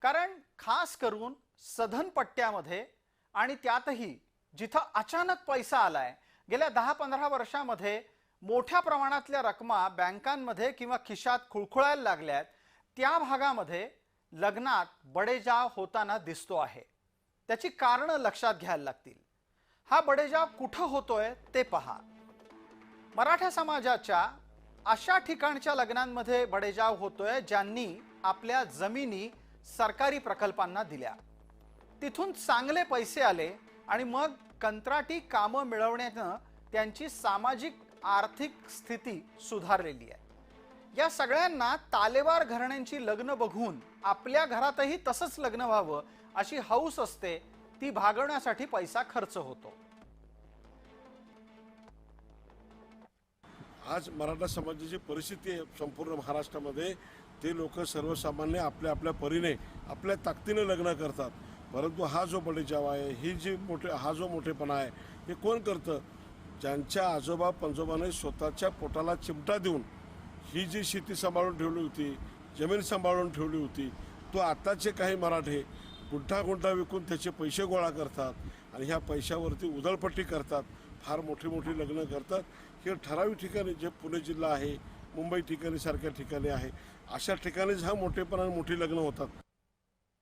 कारण खास करून सधन पट्ट्यामध्ये आणि त्यातही जिथं अचानक पैसा आलाय, गेल्या 10-15 वर्षांमध्ये मोठ्या प्रमाणातल्या रकमा बँकांमध्ये किंवा खिशात खुळखुळायला लागल्यात, त्या भागामध्ये लग्नात बडेजाव होताना दिसतो आहे। त्याची कारणं लक्षात घ्यायला लागतील। हा बडेजाव कुठं होतोय ते पहा। मराठा समाजाच्या अशा ठिकाणच्या लग्नांमध्ये बडेजाव होतोय ज्यांनी आपल्या जमिनी सरकारी प्रकल्पांना दिल्या, तिथून चांगले पैसे आले आणि मग कंत्राटी कामं मिळवण्यानं त्यांची सामाजिक आर्थिक स्थिती सुधारलेली आहे। या सगळ्यांना तालेवार घराण्यांची लग्न बघून आपल्या घरातही तसंच लग्न व्हावं अशी हौस असते, ती भागवण्यासाठी पैसा खर्च होतो। आज मराठा समाजाची परिस्थिती आहे संपूर्ण महाराष्ट्रामध्ये। ते लोक सर्वसामान्य आपल्या आपल्या परीने आपल्या ताकदीने लग्न करतात, परंतु हा जो बडेजाव आहे, हा जो मोठेपणा आहे, हे कोण करतं? ज्यांच्या आजोबा पंजोबाने स्वतःच्या पोटाला चिमटा देऊन ही जी शेती सांभाळून ठेवली होती, जमीन सांभाळून ठेवली होती, तो आताचे काही मराठे गुंठा विकून त्याचे पैसे गोळा करतात आणि ह्या पैशावरती उधळपट्टी करतात, फार मोठी लग्न करतात। हे ठराविक ठिकाणी जे पुणे जिल्हा आहे, मुंबई ठिकाणी सारख्या ठिकाणी आहे, अशा ठिकाणीच हा मोठेपणा मोठी लग्न होतात।